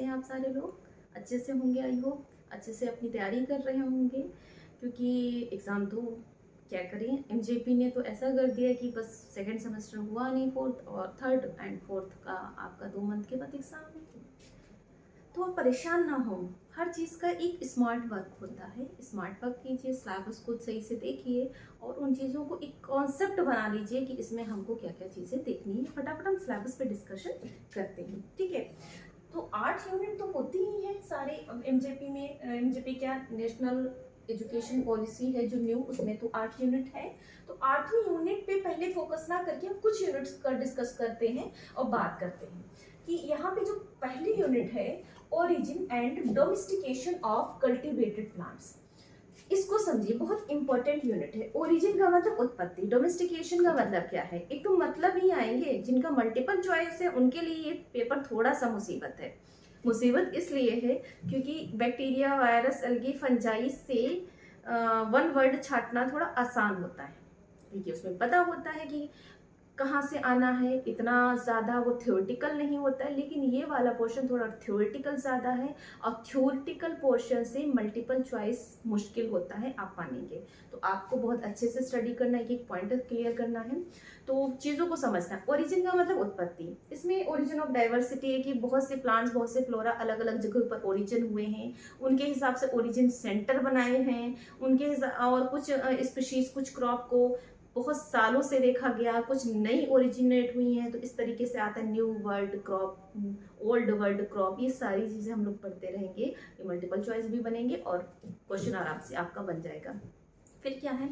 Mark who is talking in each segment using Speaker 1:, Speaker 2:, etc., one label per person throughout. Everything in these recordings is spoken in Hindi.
Speaker 1: कैसे हैं आप सारे लोग? अच्छे से होंगे आई होप, अच्छे से अपनी तैयारी कर रहे होंगे क्योंकि एग्ज़ाम तो क्या करें, एमजेपी ने तो ऐसा कर दिया कि बस सेकंड सेमेस्टर हुआ नहीं, फोर्थ और थर्ड एंड फोर्थ का आपका 2 मंथ के बाद एग्ज़ाम है। तो आप परेशान ना हो, हर चीज़ का एक स्मार्ट वर्क होता है। स्मार्ट वर्क कीजिए, सिलेबस को सही से देखिए और उन चीज़ों को एक कॉन्सेप्ट बना लीजिए कि इसमें हमको क्या क्या चीज़ें देखनी है। फटाफट हम सिलेबस पे डिस्कशन करते हैं, ठीक है। तो 8 यूनिट तो होती ही है सारे एमजेपी में। एमजेपी क्या, नेशनल एजुकेशन पॉलिसी है जो न्यू, उसमें तो 8 यूनिट है। तो 8वीं यूनिट पे पहले फोकस ना करके हम कुछ यूनिट्स का डिस्कस करते हैं और बात करते हैं कि यहाँ पे जो पहली यूनिट है, origin and domestication of cultivated plants, इसको समझिए, बहुत इंपॉर्टेंट यूनिट है। ओरिजिन का मतलब उत्पत्ति, डोमेस्टिकेशन का मतलब क्या है, एक तो मतलब ही आएंगे जिनका मल्टीपल चॉइस है उनके लिए ये पेपर थोड़ा सा मुसीबत है। मुसीबत इसलिए है क्योंकि बैक्टीरिया, वायरस, एल्गी, फंजाई से वन वर्ड छाटना थोड़ा आसान होता है क्योंकि उसमें पता होता है कि कहाँ से आना है। इतना ज़्यादा वो थ्योरेटिकल नहीं होता है, लेकिन ये वाला पोर्शन थोड़ा थ्योरेटिकल ज़्यादा है और थ्योरेटिकल पोर्शन से मल्टीपल चॉइस मुश्किल होता है आप पानेंगे। तो आपको बहुत अच्छे से स्टडी करना है, एक पॉइंट क्लियर करना है, तो चीज़ों को समझना है। ओरिजिन का मतलब उत्पत्ति, इसमें ओरिजिन ऑफ डाइवर्सिटी है कि बहुत से प्लांट्स, बहुत से फ्लोरा अलग अलग जगह पर ओरिजिन हुए हैं, उनके हिसाब से ओरिजिन सेंटर बनाए हैं उनके, और कुछ स्पीशीज, कुछ क्रॉप को बहुत सालों से देखा गया, कुछ नई ओरिजिनेट हुई हैं, तो इस तरीके से आता है new world crop, old world crop. ये सारी चीज़ें हम लोग पढ़ते रहेंगे, ये मल्टीपल चॉइस भी बनेंगे और क्वेश्चन आराम से आपका बन जाएगा। फिर क्या है,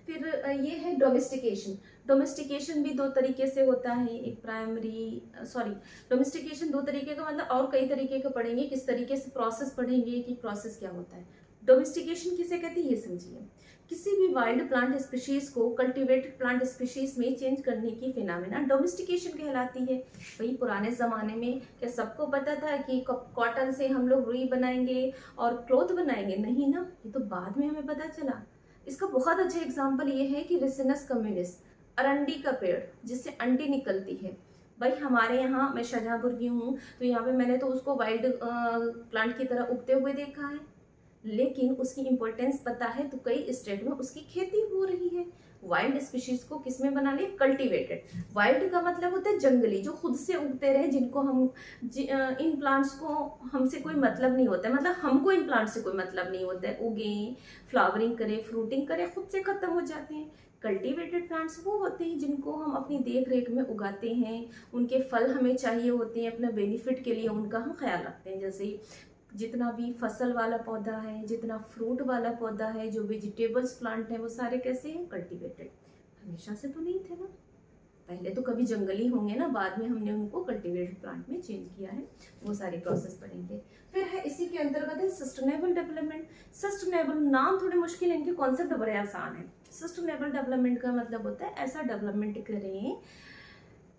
Speaker 1: फिर ये है डोमेस्टिकेशन। डोमेस्टिकेशन भी 2 तरीके से होता है, एक प्राइमरी, डोमेस्टिकेशन 2 तरीके का, मतलब और कई तरीके का पढ़ेंगे, किस तरीके से प्रोसेस पढ़ेंगे कि प्रोसेस क्या होता है। डोमेस्टिकेशन किसे कहते हैं ये समझिए, किसी भी वाइल्ड प्लांट स्पीशीज को कल्टीवेटेड प्लांट स्पीशीज में चेंज करने की फिनोमेना डोमेस्टिकेशन कहलाती है। वही पुराने ज़माने में क्या सबको पता था कि कॉटन से हम लोग रुई बनाएंगे और क्लॉथ बनाएंगे? नहीं ना, ये तो बाद में हमें पता चला। इसका बहुत अच्छा एग्जाम्पल ये है कि रेसिनस कम्युनिस, अरंडी का पेड़ जिससे अंडी निकलती है। भाई हमारे यहाँ, मैं शाहजहाँपुर की हूँ, तो यहाँ पे मैंने तो उसको वाइल्ड प्लांट की तरह उगते हुए देखा है, लेकिन उसकी इम्पोर्टेंस पता है तो कई स्टेट में उसकी खेती हो रही है। वाइल्ड स्पीशीज को किसमें बना लिया? कल्टीवेटेड। वाइल्ड का मतलब होता है जंगली, जो खुद से उगते रहे, जिनको हम इन प्लांट्स को हमसे कोई मतलब नहीं होता है, मतलब हमको इन प्लांट्स से कोई मतलब नहीं होता है, उगे, फ्लावरिंग करे, फ्रूटिंग करे, खुद से खत्म हो जाते हैं। कल्टीवेटेड प्लांट्स वो होते हैं जिनको हम अपनी देख रेख में उगाते हैं, उनके फल हमें चाहिए होते हैं अपने बेनिफिट के लिए, उनका हम ख्याल रखते हैं। जैसे जितना भी फसल वाला पौधा है, जितना फ्रूट वाला पौधा है, जो वेजिटेबल्स प्लांट है, वो सारे कैसे हैं? कल्टीवेटेड। हमेशा से तो नहीं थे ना, पहले तो कभी जंगली होंगे ना, बाद में हमने उनको कल्टीवेटेड प्लांट में चेंज किया है, वो सारे प्रोसेस पढ़ेंगे। फिर है इसी के अंतर्गत है सस्टेनेबल डेवलपमेंट। सस्टेनेबल नाम थोड़े मुश्किल है, इनके कॉन्सेप्ट बड़े आसान है। सस्टेनेबल डेवलपमेंट का मतलब होता है ऐसा डेवलपमेंट करें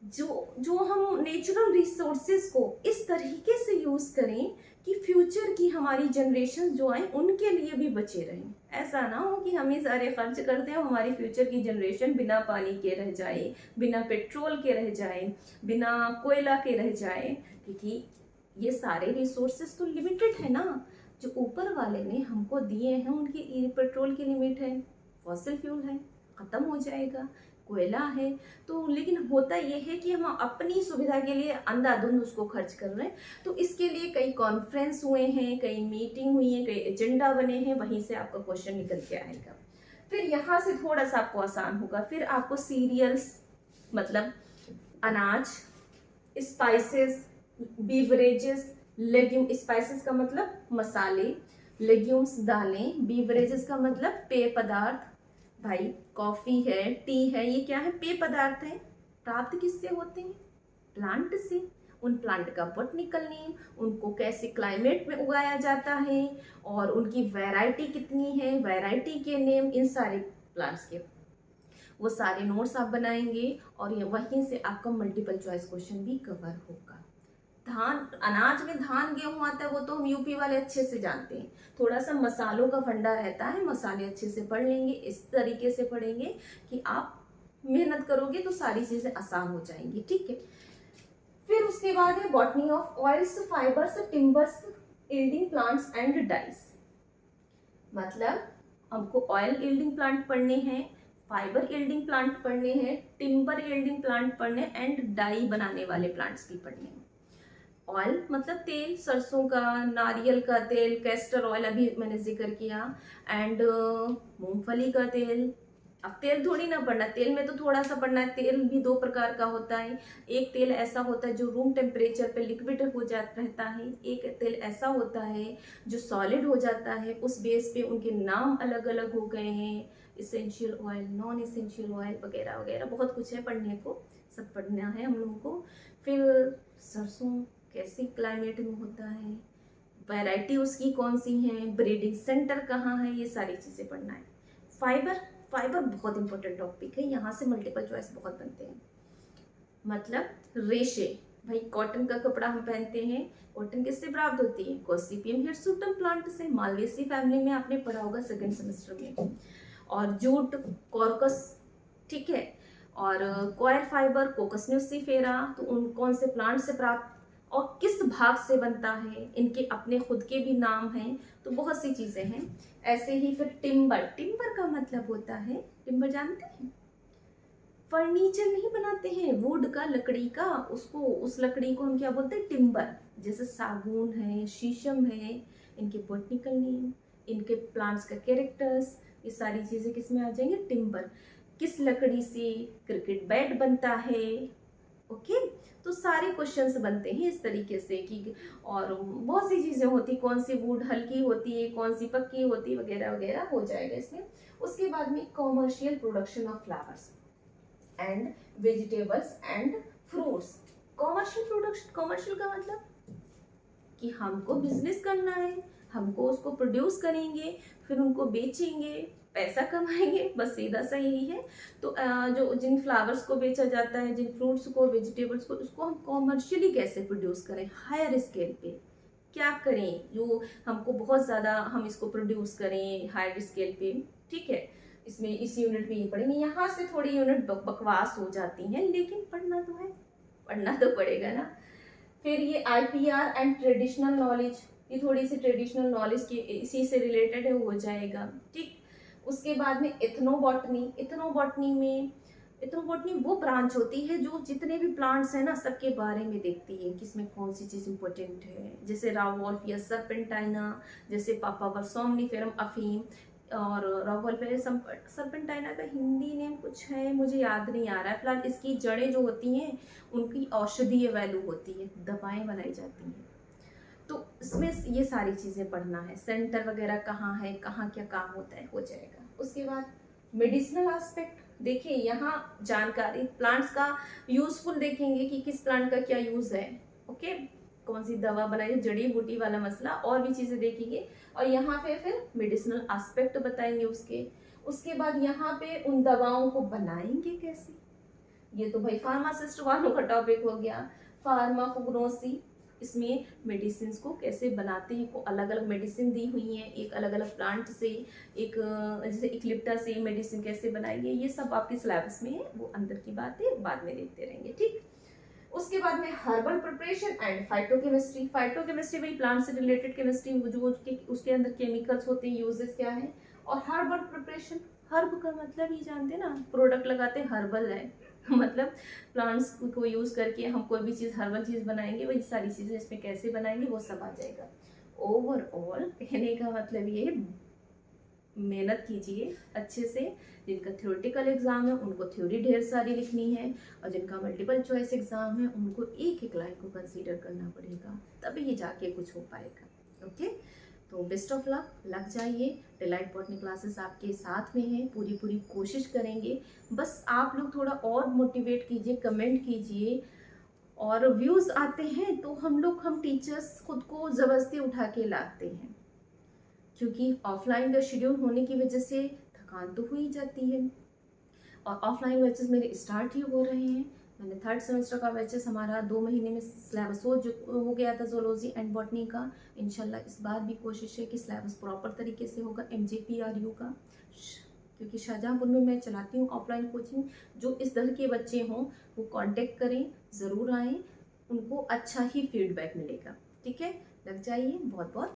Speaker 1: जो हम नेचुरल रिसोर्सेज को इस तरीके से यूज करें कि फ्यूचर की हमारी जनरेशन जो आए उनके लिए भी बचे रहें। ऐसा ना हो कि हम ही सारे खर्च करते हैं, हमारी फ्यूचर की जनरेशन बिना पानी के रह जाए, बिना पेट्रोल के रह जाए, बिना कोयला के रह जाए, क्योंकि ये सारे रिसोर्सेज तो लिमिटेड है ना, जो ऊपर वाले ने हमको दिए हैं। उनकी पेट्रोल की लिमिट है, फॉसिल फ्यूल है, खत्म हो जाएगा, कोयला है, तो लेकिन होता यह है कि हम अपनी सुविधा के लिए अंधाधुंध उसको खर्च कर रहे हैं। तो इसके लिए कई कॉन्फ्रेंस हुए हैं, कई मीटिंग हुई है, कई एजेंडा बने हैं, वहीं से आपका क्वेश्चन निकल के आएगा। फिर यहाँ से थोड़ा सा आपको आसान होगा। फिर आपको सीरियल्स मतलब अनाज, स्पाइसेस, बीवरेजेस, लेग्यूम, स्पाइसेस का मतलब मसाले, लेग्यूम्स दालें, बीवरेजेस का मतलब पेय पदार्थ। भाई कॉफी है, टी है, ये क्या है? पेय पदार्थ है। प्राप्त किससे होते हैं? प्लांट से। उन प्लांट का बॉटनिकल नेम, उनको कैसे क्लाइमेट में उगाया जाता है और उनकी वैरायटी कितनी है, वैरायटी के नेम, इन सारे प्लांट्स के वो सारे नोट्स आप बनाएंगे और वहीं से आपका मल्टीपल चॉइस क्वेश्चन भी कवर होगा। धान, अनाज में धान गेहूं आता है, वो तो हम यूपी वाले अच्छे से जानते हैं। थोड़ा सा मसालों का फंडा रहता है, मसाले अच्छे से पढ़ लेंगे, इस तरीके से पढ़ेंगे कि आप मेहनत करोगे तो सारी चीजें आसान हो जाएंगी, ठीक है। फिर उसके बाद है botany of oils, fibres, timbers, yielding plants and dice. मतलब हमको ऑयल यील्डिंग प्लांट पढ़ने हैं, फाइबर यील्डिंग प्लांट पढ़ने हैं, टिम्बर यील्डिंग प्लांट पढ़ने एंड डाई बनाने वाले प्लांट्स भी पढ़ने हैं। ऑयल मतलब तेल, सरसों का, नारियल का तेल, कैस्टर ऑयल अभी मैंने जिक्र किया, एंड मूंगफली का तेल। अब तेल थोड़ी ना पढ़ना, तेल में तो थोड़ा सा पढ़ना है। तेल भी दो प्रकार का होता है, एक तेल ऐसा होता है जो रूम टेम्परेचर पे लिक्विड हो जाता रहता है, एक तेल ऐसा होता है जो सॉलिड हो जाता है। उस बेस पे उनके नाम अलग अलग हो गए हैं, essential oil, non essential oil वगैरह वगैरह, बहुत कुछ है पढ़ने को, सब पढ़ना है हम लोगों को। फिर सरसों कैसे क्लाइमेट में होता है, वैरायटी उसकी कौन सी है, ब्रीडिंग सेंटर कहाँ है, ये सारी चीज़ें पढ़ना है। फाइबर, फाइबर बहुत इंपॉर्टेंट टॉपिक है, यहाँ से मल्टीपल चॉइस बहुत बनते हैं। मतलब रेशे, भाई कॉटन का कपड़ा हम पहनते हैं, कॉटन किससे प्राप्त होती है, गॉसिपियम हिरसुटम प्लांट से, मालवेसी फैमिली में आपने पढ़ा होगा सेकंड सेमेस्टर में। और जूट, कॉर्कस, ठीक है। और कॉयर फाइबर, कोकस न्यूसीफेरा, तो उन कौन से प्लांट से प्राप्त और किस भाग से बनता है, इनके अपने खुद के भी नाम हैं, तो बहुत सी चीजें हैं। ऐसे ही फिर टिम्बर, टिम्बर का मतलब होता है, टिम्बर जानते हैं, फर्नीचर नहीं बनाते हैं वुड का, लकड़ी का, उसको, उस लकड़ी को हम क्या बोलते हैं, टिम्बर। जैसे सागून है, शीशम है, इनके बॉटनिकल नेम, इनके प्लांट्स का कैरेक्टर्स, ये सारी चीजें किस में आ जाएंगे, टिम्बर। किस लकड़ी से क्रिकेट बैट बनता है, ओके। तो सारे क्वेश्चंस बनते हैं इस तरीके से कि, और बहुत सी चीजें होती, कौन सी वुड हल्की होती है, कौन सी पक्की होती है, वगैरह वगैरह हो जाएगा इसमें। उसके बाद में commercial production of flowers and vegetables and fruits. Commercial production, commercial का मतलब कि हमको बिजनेस करना है, हमको उसको प्रोड्यूस करेंगे, फिर उनको बेचेंगे, पैसा कमाएंगे, बस सीधा सा यही है। तो जो जिन फ्लावर्स को बेचा जाता है, जिन फ्रूट्स को, वेजिटेबल्स को, उसको हम कॉमर्शियली कैसे प्रोड्यूस करें, हायर स्केल पे क्या करें, जो हमको बहुत ज़्यादा हम इसको प्रोड्यूस करें हायर स्केल पे, ठीक है। इसमें इस यूनिट में ये पढ़ेंगे, यहाँ से थोड़ी यूनिट बकवास हो जाती हैं, लेकिन पढ़ना तो है, पढ़ना तो पड़ेगा ना। फिर ये IPR एंड ट्रेडिशनल नॉलेज, ये थोड़ी सी ट्रेडिशनल नॉलेज की इसी से रिलेटेड है, हो जाएगा, ठीक। उसके बाद में इथनोबॉटनी, इथनोबॉटनी में, इथनोबॉटनी वो ब्रांच होती है जो जितने भी प्लांट्स हैं ना सबके बारे में देखती है, किसमें कौन सी चीज़ इंपॉर्टेंट है। जैसे रावोल्फिया सर्पेंटाइना, जैसे पापावर सोमनिफेरम अफीम, और रावोल्फिया सर्पेंटाइना का हिंदी नेम कुछ है, मुझे याद नहीं आ रहा है फिलहाल। इसकी जड़ें जो होती हैं उनकी औषधीय वैल्यू होती है, दवाएं बनाई जाती हैं। तो इसमें ये सारी चीज़ें पढ़ना है, सेंटर वगैरह कहाँ है, कहाँ क्या काम होता है, हो जाएगा। उसके बाद मेडिसिनल एस्पेक्ट, देखिए यहाँ जानकारी प्लांट्स का यूजफुल देखेंगे कि किस प्लांट का क्या यूज है, ओके, कौन सी दवा बनाई, जड़ी बूटी वाला मसला, और भी चीजें देखेंगे। और यहाँ पे फिर मेडिसिनल एस्पेक्ट बताएंगे उसके। उसके बाद यहाँ पे उन दवाओं को बनाएंगे कैसे, ये तो भाई फार्मासिस्ट वालों का टॉपिक हो गया। फार्माकोग्नोसी, इसमें मेडिसिन को कैसे बनाते हैं, को अलग अलग मेडिसिन दी हुई हैं, एक अलग अलग प्लांट से, एक जैसे इक्लिप्टा से मेडिसिन कैसे बनाएंगे, ये सब आपके सिलेबस में है, वो अंदर की बात है, बाद में देखते रहेंगे, ठीक। उसके बाद में herbal preparation and phytochemistry, phytochemistry वही प्लांट से रिलेटेड केमिस्ट्री, जो उसके अंदर केमिकल्स होते हैं, यूजेस क्या है। और हर्बल प्रिपरेशन, हर्ब का मतलब ही जानते हैं ना, प्रोडक्ट लगाते हैं, हर्बल है मतलब प्लांट्स को यूज करके हम कोई भी चीज़, हर्बल चीज़ बनाएंगे, वही सारी चीज़ें इसमें कैसे बनाएंगे वो सब आ जाएगा। ओवरऑल कहने का मतलब ये, मेहनत कीजिए अच्छे से। जिनका थ्योरेटिकल एग्जाम है उनको थ्योरी ढेर सारी लिखनी है, और जिनका मल्टीपल चॉइस एग्जाम है उनको एक एक लाइन को कंसीडर करना पड़ेगा, तभी ये जाके कुछ हो पाएगा, ओके। तो बेस्ट ऑफ लक, लग जाइए। डिलाइट बॉटनी क्लासेस आपके साथ में हैं, पूरी कोशिश करेंगे। बस आप लोग थोड़ा और मोटिवेट कीजिए, कमेंट कीजिए, और व्यूज़ आते हैं तो हम टीचर्स खुद को ज़बरदस्ती उठा के लाते हैं, क्योंकि ऑफलाइन का शेड्यूल होने की वजह से थकान तो हो ही जाती है। और ऑफलाइन बैचेस मेरे स्टार्ट ही हो रहे हैं, मैंने थर्ड सेमेस्टर का बैचेस हमारा 2 महीने में सिलेबस हो गया था जूलॉजी एंड बॉटनी का। इंशाल्लाह इस बार भी कोशिश है कि सिलेबस प्रॉपर तरीके से होगा MJPRU का, क्योंकि शाहजहाँपुर में मैं चलाती हूँ ऑफलाइन कोचिंग। जो इस तरह के बच्चे हों वो कांटेक्ट करें, ज़रूर आएँ, उनको अच्छा ही फीडबैक मिलेगा। ठीक है, लग जाइए। बहुत बहुत